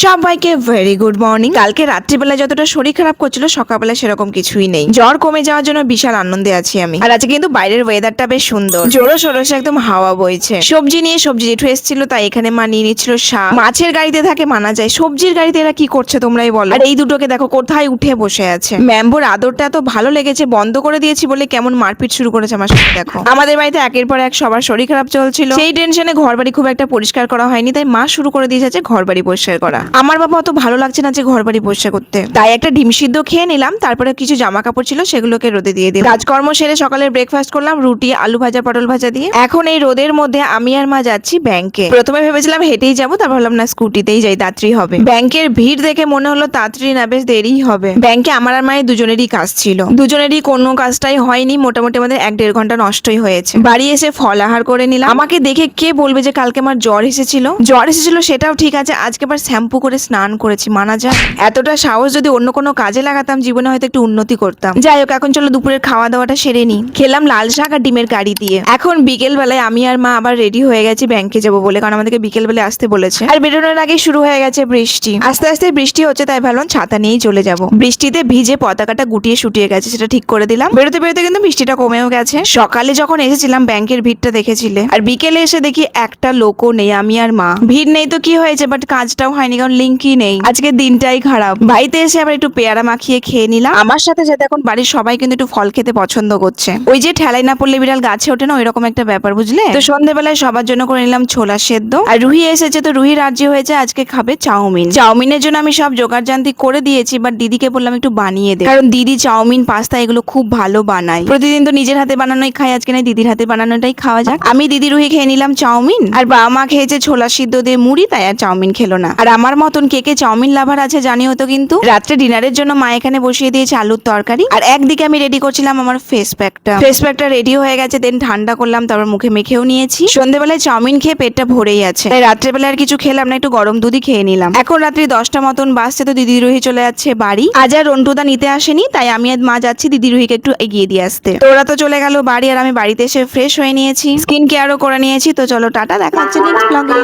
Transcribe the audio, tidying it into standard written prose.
সবাইকে very good morning. কালকে রাত্রিবেলা যতটা শরীর খারাপ করছিল সকালবেলা সেরকম কিছুই নেই। জ্বর কমে যাওয়ার জন্য বিশাল আনন্দে আছি আমি। আর আজকে কিন্তু বাইরের ওয়েদারটা বেশ সুন্দর, জোরো সরসে একদম হাওয়া বইছে। সবজি নিয়ে সবজি জেঠু এসেছিল, তাই এখানে মা নিয়ে নিচ্ছিল শাক। মাছের গাড়িতে থাকে মানা যায়, সবজির গাড়িতে এরা কি করছে তোমরাই বলো। আর এই দুটোকে দেখো কোথায় উঠে বসে আছে। ম্যাম্বোর আদরটা এত ভালো লেগেছে, বন্ধ করে দিয়েছি বলে কেমন মারপিট শুরু করেছে আমার সাথে। দেখো আমাদের বাড়িতে একের পর এক সবার শরীর খারাপ চলছিল, সেই টেনশনে ঘর বাড়ি খুব একটা পরিষ্কার করা হয়নি, তাই মা শুরু করে দিয়েছে ঘর বাড়ি পরিষ্কার করা। আমার বাবা অত ভালো লাগছে না যে ঘর বাড়ি পরিষ্কার করতে, তাই একটা ডিম সিদ্ধ খেয়ে নিলাম। তারপরে কিছু জামা কাপড় ছিল সেগুলোকে রোদে দিয়ে দিলাম। কাজকর্ম সেরে সকালের ব্রেকফাস্ট করলাম রুটি আলু ভাজা পটল ভাজা দিয়ে। এখন এই রোদের মধ্যে আমি আর মা যাচ্ছি ব্যাংকে। প্রথমে ভেবেছিলাম হেঁটেই যাবো, তারপর ভাবলাম না স্কুটিতেই যাই, তাড়াতাড়ি হবে। ব্যাংকের ভিড় দেখে মনে হলো তাড়াতাড়ি না বেশ দেরিই হবে। ব্যাংকে আমার আর মায়ের দুজনেরই কাজ ছিল, দুজনেরই কোনো কাজটাই হয়নি, মোটামুটি আমাদের 1-1.5 ঘন্টা নষ্টই হয়েছে। বাড়ি এসে ফল আহার করে নিলাম। আমাকে দেখে কে বলবে যে কালকে আমার জ্বর এসেছিল সেটাও ঠিক আছে, আজকে আবার শ্যাম্পু করে স্নান করেছি, মানা যায়। এতটা সাহস যদি অন্য কোনো কাজে লাগাতাম জীবনে হয়তো একটু উন্নতি করতাম। যাই হোক, এখন চলো দুপুরের খাওয়া দাওয়াটা সেরে নি। খেলাম লাল শাক আর ডিমের কারি দিয়ে। এখন বিকেল বেলায় আমি আর মা আবার রেডি হয়ে গেছি ব্যাংকে যাবো বলে, কারণ আমাদেরকে বিকেল বেলায় আসতে বলেছে। আর বেরোনোর আগে শুরু হয়ে গেছে বৃষ্টি, আস্তে আস্তে বৃষ্টি হচ্ছে, তাই ভাবলাম ছাতা নিয়েই চলে যাব। বৃষ্টিতে ভিজে পতাকাটা গুটিয়ে শুটিয়ে গেছে, সেটা ঠিক করে দিলাম। বেরোতে বেরোতে কিন্তু বৃষ্টিটা কমেও গেছে। সকালে যখন এসেছিলাম ব্যাংকের ভিড়টা দেখেছিলে, আর বিকেলে এসে দেখি একটা লোকও নেই, আমি আর মা। ভিড় নেই তো কি হয়েছে, বাট কাজটাও হয়নি, কারণ লিঙ্কই নেই। আজকে দিনটাই খারাপ। বাড়িতে এসে আবার একটু পেয়ারা মাখিয়ে খেয়ে নিলাম। আমার সাথে সাথে এখন বাড়ির সবাই কিন্তু একটু ফল খেতে পছন্দ করছে। ওই যে ঠেলাই না পড়লে বিড়াল গাছে ওঠে না, ওইরকম একটা ব্যাপার, বুঝলে তো। সন্ধ্যেবেলায় সবার জন্য করে নিলাম ছোলা সেদ্ধ। আর রুহি এসেছে, তো রুহি রাজি হয়েছে আজকে খাবে চাউমিন। চাউমিনের জন্য আমি সব জোগাড় জান্তি করে দিয়েছি, বাট দিদিকে বললাম একটু বানিয়ে দে, কারণ দিদি চাউমিন পাস্তা এগুলো খুব ভালো বানায়। প্রতিদিন তো নিজের হাতে বানানোই খাই, আজকে না দিদির হাতে বানানোটাই খাওয়া যাক। আমি দিদি রুহি খেয়ে নিলাম চাউমিন, আর বাবা মা খেয়েছে ছোলা সিদ্ধ দিয়ে মুড়ি, তাই আর চাউমিন খেলো না। আর আমার মতন কে কে চাউমিন লাভার আছে জানিও তো। কিন্তু রাত্রে ডিনারের জন্য মা এখানে বসিয়ে দিয়েছে আলুর তরকারি, আর একদিকে আমি রেডি করছিলাম আমার ফেস প্যাকটা রেডি হয়ে গেছে, দেন ঠান্ডা করলাম, তারপর মুখে মেখেও নিয়েছি। সন্ধ্যেবেলায় চাউমিন খেয়ে পেটটা ভরেই আছে, তাই রাত্রেবেলা আর কিছু খেলাম না, একটু গরম দুধই খেয়ে নিলাম। এখন রাত্রি 10টা মতন বাজছে, তো দিদি রুহি চলে যাচ্ছে বাড়ি। আজ আর রন্টুদা নিতে আসেনি, তাই আমি আর মা যাচ্ছি দিদি রুহিকে একটু এগিয়ে দিয়ে আসতে। তো ওরা তো চলে গেল বাড়ি, আর আমি বাড়িতে এসে ফ্রেশ হয়ে নিয়েছি, স্কিন কেয়ারও করে নিয়েছি। তো চলো টাটা, দেখা হচ্ছে নেক্সট ব্লগে।